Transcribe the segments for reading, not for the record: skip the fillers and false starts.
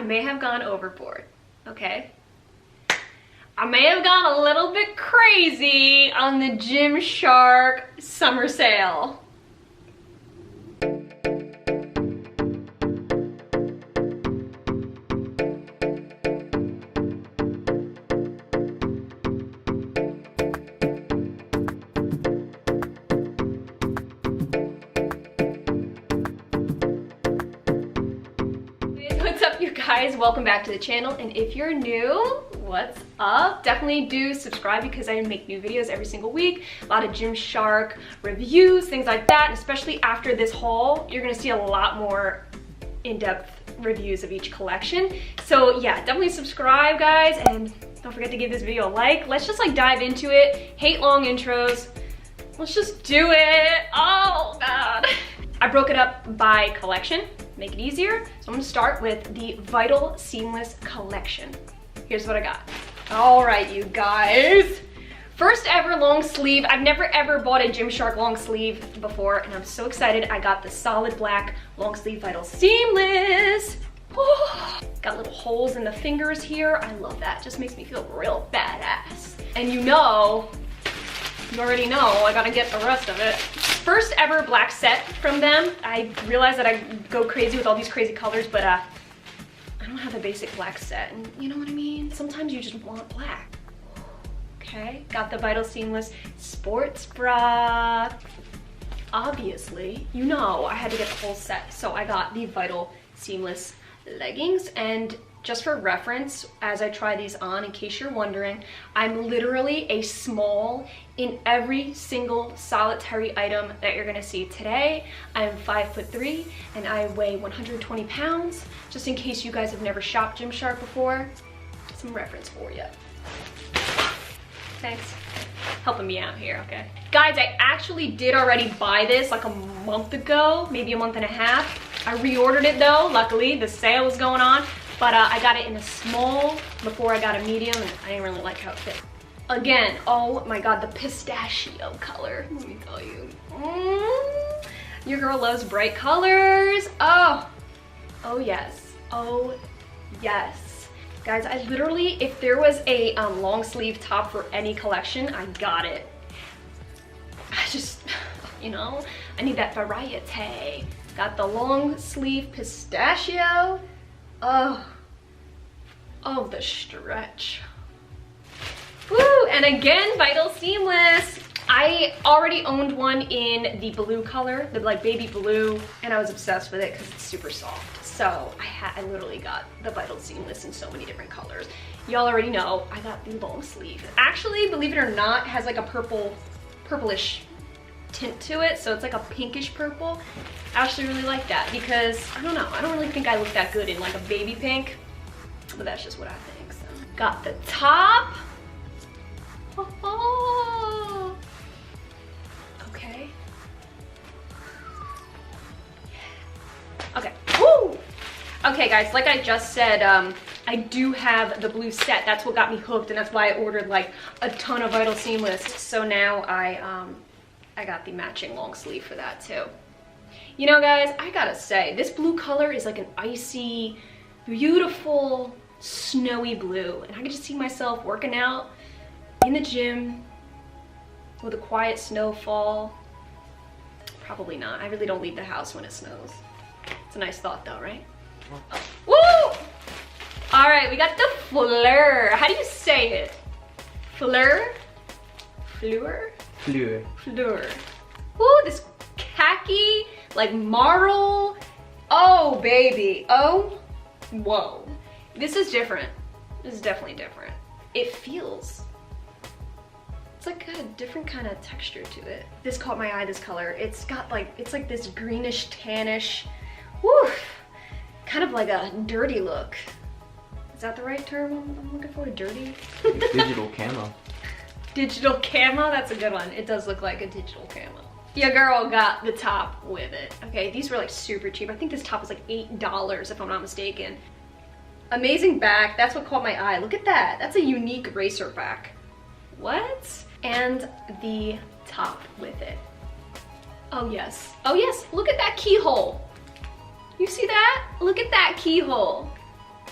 I may have gone overboard, okay? I may have gone a little bit crazy on the Gymshark summer sale. What's up, you guys? Welcome back to the channel, and if you're new, what's up? Definitely do subscribe because I make new videos every single week. A lot of Gymshark reviews, things like that, and especially after this haul, you're gonna see a lot more in-depth reviews of each collection. So yeah, definitely subscribe, guys, and don't forget to give this video a like. Let's just like dive into it. Hate long intros. Let's just do it. Oh God. I broke it up by collection, make it easier. So I'm gonna start with the Vital Seamless collection. Here's what I got. All right, you guys. First ever long sleeve. I've never ever bought a Gymshark long sleeve before, and I'm so excited. I got the solid black long sleeve Vital Seamless. Oh, got little holes in the fingers here. I love that. Just makes me feel real badass. And you already know, I gotta get the rest of it. First ever black set from them. I realize that I go crazy with all these crazy colors, but I don't have a basic black set, and you know what I mean? Sometimes you just want black. Okay, got the Vital Seamless sports bra. Obviously, you know I had to get the whole set, so I got the Vital Seamless leggings. And just for reference, as I try these on, in case you're wondering, I'm literally a small in every single solitary item that you're gonna see today. I'm 5'3" and I weigh 120 pounds. Just in case you guys have never shopped Gymshark before, some reference for you. Thanks. Helping me out here, okay? Guys, I actually did already buy this like a month ago, maybe a month and a half. I reordered it though, luckily, the sale was going on. But I got it in a small before I got a medium, and I didn't really like how it fit. Again, oh my God, the pistachio color. Let me tell you. Your girl loves bright colors. Oh yes, oh yes. Guys, I literally, if there was a long sleeve top for any collection, I got it. I just, you know, I need that variety. Got the long sleeve pistachio. Oh, the stretch. Woo, and again, Vital Seamless. I already owned one in the blue color, the like baby blue, and I was obsessed with it because it's super soft. So I literally got the Vital Seamless in so many different colors. Y'all already know I got the long sleeve. Actually, believe it or not, has like a purplish tint to it, so it's like a pinkish purple. I actually really like that because, I don't know, I don't really think I look that good in like a baby pink, but that's just what I think. So got the top. Oh. Okay. Okay. Woo! Okay guys, like I just said, I do have the blue set. That's what got me hooked, and that's why I ordered like a ton of Vital Seamless. So now I got the matching long sleeve for that too. You know guys, I gotta say, this blue color is like an icy, beautiful, snowy blue. And I can just see myself working out in the gym with a quiet snowfall. Probably not. I really don't leave the house when it snows. It's a nice thought though, right? Oh. Woo! All right, we got the Fleur. How do you say it? Fleur? Fleur? Fleur. Fleur. Ooh, this khaki, like marl. Oh, baby. Oh, whoa. This is different. This is definitely different. It feels, it's like got a different kind of texture to it. This caught my eye, this color. It's got like, it's like this greenish, tannish, woo, kind of like a dirty look. Is that the right term I'm looking for? Dirty? Digital camo. Digital camo, that's a good one. It does look like a digital camo. Your girl got the top with it. Okay, these were like super cheap. I think this top was like $8 if I'm not mistaken. Amazing back, that's what caught my eye. Look at that, that's a unique racer back. What? And the top with it. Oh yes, look at that keyhole. You see that? Look at that keyhole.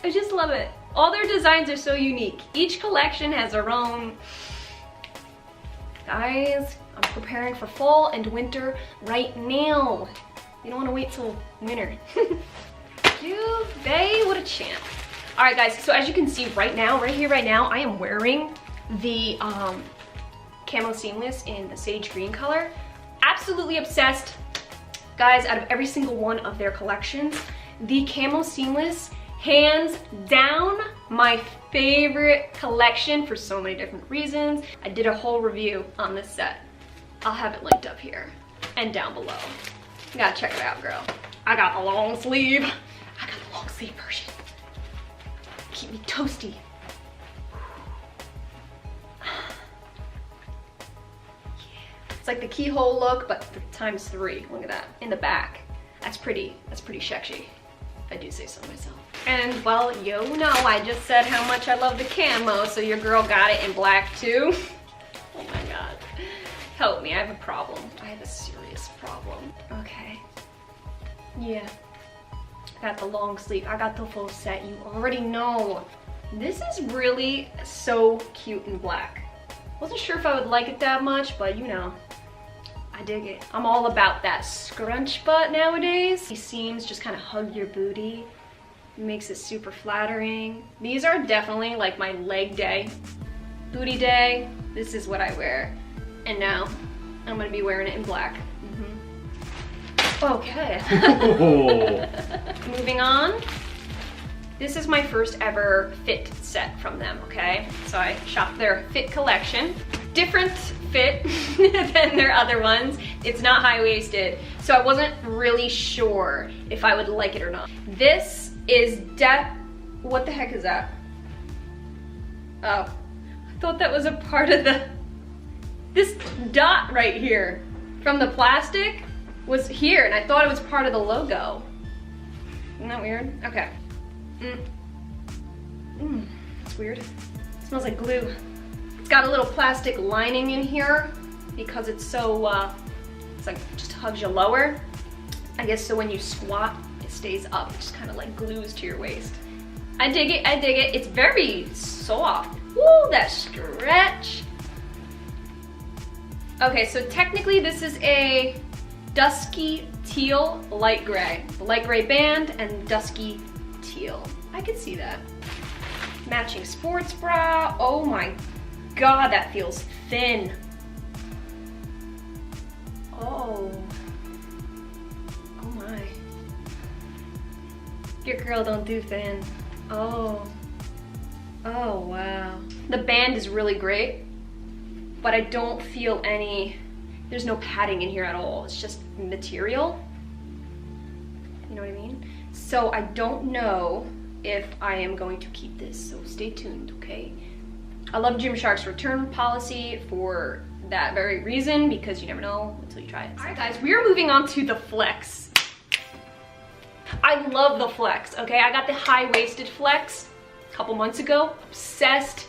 I just love it. All their designs are so unique. Each collection has their own. Guys, I'm preparing for fall and winter right now. You don't want to wait till winter. Juve, what a champ. All right, guys, so as you can see right now, right here, right now, I am wearing the camo seamless in the sage green color. Absolutely obsessed. Guys, out of every single one of their collections, the camo seamless, hands down, my favorite collection for so many different reasons. I did a whole review on this set. I'll have it linked up here and down below. You gotta check it out, girl. I got the long sleeve. I got the long sleeve version. Keep me toasty. It's like the keyhole look, but times 3. Look at that, in the back. That's pretty sexy, if I do say so myself. And well, you know, I just said how much I love the camo, so your girl got it in black too. Oh my God. Help me, I have a problem. I have a serious problem. Okay. Yeah. I got the long sleeve, I got the full set, you already know. This is really so cute in black. Wasn't sure if I would like it that much, but you know, I dig it. I'm all about that scrunch butt nowadays. These seams just kind of hug your booty. Makes it super flattering. These are definitely like my leg day, booty day. This is what I wear. And now I'm gonna be wearing it in black. Okay. Moving on. This is my first ever fit set from them, okay? So I shopped their fit collection. Different fit than their other ones. It's not high-waisted, so I wasn't really sure if I would like it or not. This is what the heck is that? Oh, I thought that was a part of this dot right here from the plastic was here, and I thought it was part of the logo. Isn't that weird? Okay. It's weird. It smells like glue. It's got a little plastic lining in here because it's so, it's like just hugs you lower. I guess so when you squat, it stays up. It just kind of like glues to your waist. I dig it, I dig it. It's very soft. Woo, that stretch. Okay, so technically this is a dusky teal light gray. The light gray band and dusky teal. I could see that. Matching sports bra. Oh my God, that feels thin. Oh. Oh my. Your girl don't do thin. Oh. Oh wow. The band is really great, but I don't feel there's no padding in here at all. It's just material. You know what I mean? So I don't know if I am going to keep this, so stay tuned, okay? I love Gymshark's return policy for that very reason, because you never know until you try it. All right guys, we are moving on to the flex. I love the flex, okay? I got the high-waisted flex a couple months ago, obsessed.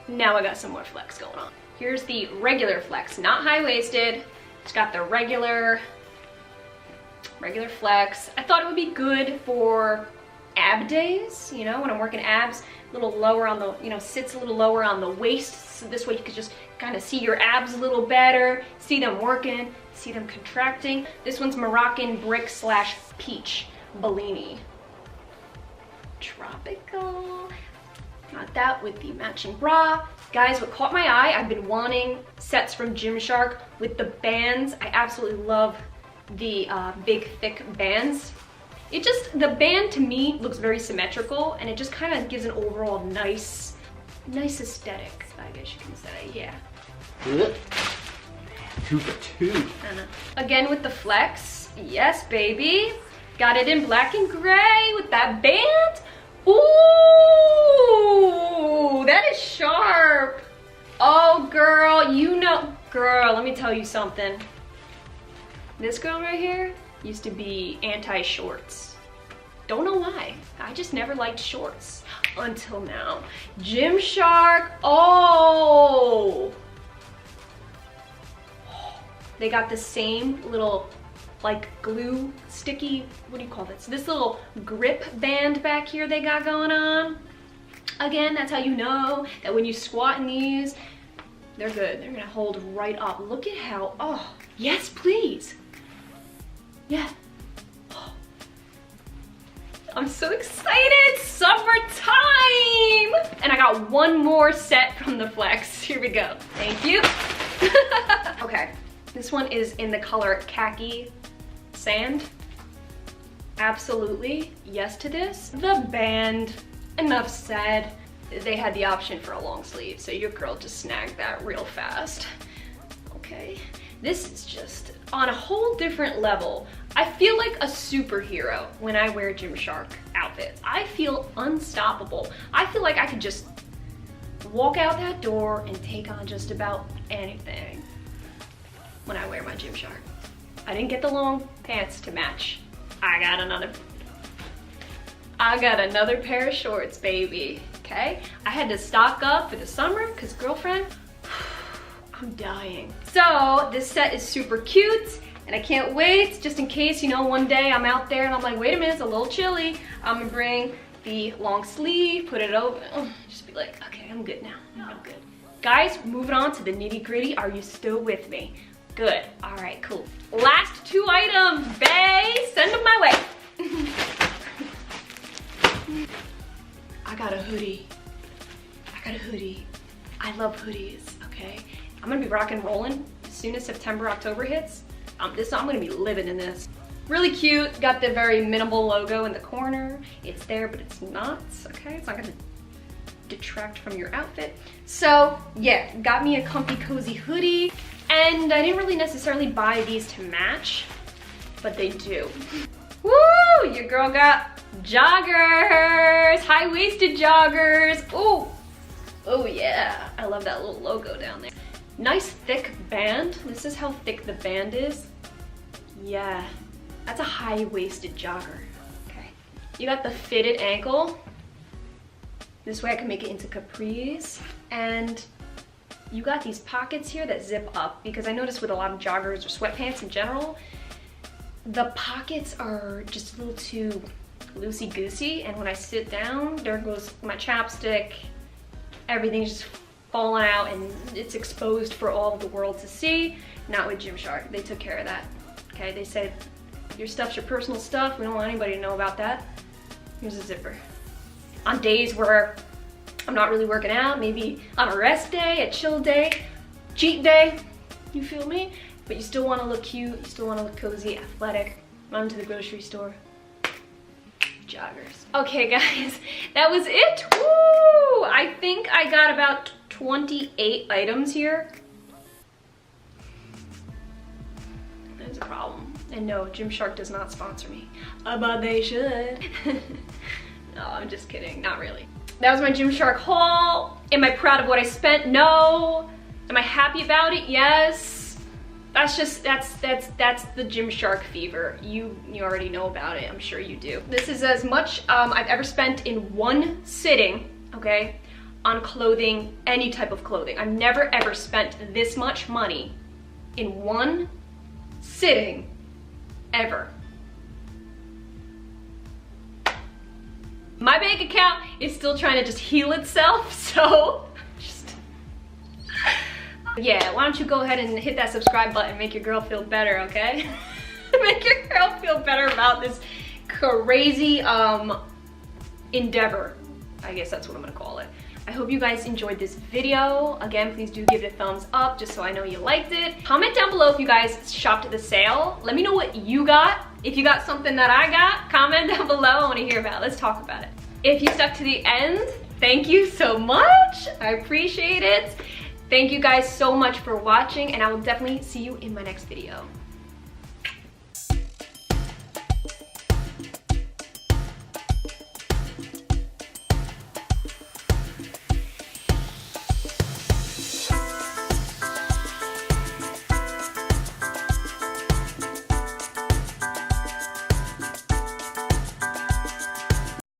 Now I got some more flex going on. Here's the regular flex, not high-waisted. It's got the regular flex. I thought it would be good for ab days, you know, when I'm working abs, a little lower on the, you know, sits a little lower on the waist, so this way you could just kind of see your abs a little better, see them working, see them contracting. This one's Moroccan brick / peach Bellini. Tropical. Got that with the matching bra. Guys, what caught my eye, I've been wanting sets from Gymshark with the bands. I absolutely love the big thick bands. The band to me looks very symmetrical, and it just kind of gives an overall nice aesthetic, I guess you can say, yeah. 2 for 2. Again with the flex, yes baby. Got it in black and gray with that band. Ooh, that is sharp. Oh girl, you know, girl, let me tell you something. This girl right here used to be anti-shorts. Don't know why. I just never liked shorts until now. Gymshark, oh. They got the same little like glue sticky, what do you call this? This little grip band back here they got going on. Again, that's how you know that when you squat in these, they're good. They're gonna hold right up. Look at how, oh, yes, please. Yeah. Oh. I'm so excited, summertime! And I got one more set from the Flex. Here we go, thank you. Okay, this one is in the color khaki sand. Absolutely yes to this. The band, enough said. They had the option for a long sleeve, so your girl just snagged that real fast. Okay, this is just on a whole different level. I feel like a superhero when I wear Gymshark outfits. I feel unstoppable. I feel like I could just walk out that door and take on just about anything when I wear my Gymshark. I didn't get the long pants to match. I got another pair of shorts, baby, okay? I had to stock up for the summer because girlfriend, I'm dying. So this set is super cute and I can't wait, just in case, you know, one day I'm out there and I'm like, wait a minute, it's a little chilly. I'm gonna bring the long sleeve, put it over, just be like, okay, I'm good now, I'm good. Guys, moving on to the nitty gritty. Are you still with me? Good, all right, cool. Last 2 items, bae, send them my way. I got a hoodie. I love hoodies, okay? I'm gonna be rock and rolling as soon as September, October hits. I'm gonna be living in this. Really cute, got the very minimal logo in the corner. It's there, but it's not, okay? It's not gonna detract from your outfit. So yeah, got me a comfy, cozy hoodie. And I didn't really necessarily buy these to match, but they do. Woo, your girl got joggers, high-waisted joggers. Oh yeah, I love that little logo down there. Nice thick band. This is how thick the band is. Yeah, that's a high-waisted jogger. Okay, you got the fitted ankle. This way I can make it into capris. And you got these pockets here that zip up, because I noticed with a lot of joggers or sweatpants in general, the pockets are just a little too loosey-goosey, and when I sit down, there goes my chapstick, everything's just falling out and it's exposed for all of the world to see. Not with Gymshark, they took care of that. Okay, they said, your stuff's your personal stuff, we don't want anybody to know about that. Here's a zipper. On days where I'm not really working out, maybe on a rest day, a chill day, cheat day, you feel me? But you still wanna look cute, you still wanna look cozy, athletic, run to the grocery store, joggers. Okay guys, that was it. Woo! I think I got about 28 items here. There's a problem. And no, Gymshark does not sponsor me. But they should. No, I'm just kidding, not really. That was my Gymshark haul. Am I proud of what I spent? No. Am I happy about it? Yes. That's the Gymshark fever. You already know about it, I'm sure you do. This is as much I've ever spent in one sitting, okay, on clothing, any type of clothing. I've never ever spent this much money in one sitting, ever. My bank account is still trying to just heal itself, so yeah, why don't you go ahead and hit that subscribe button, make your girl feel better, okay? Make your girl feel better about this crazy endeavor. I guess that's what I'm gonna call it. I hope you guys enjoyed this video. Again, please do give it a thumbs up just so I know you liked it. Comment down below if you guys shopped at the sale. Let me know what you got. If you got something that I got, comment down below. I wanna hear about it. Let's talk about it. If you stuck to the end, thank you so much. I appreciate it. Thank you guys so much for watching, and I will definitely see you in my next video.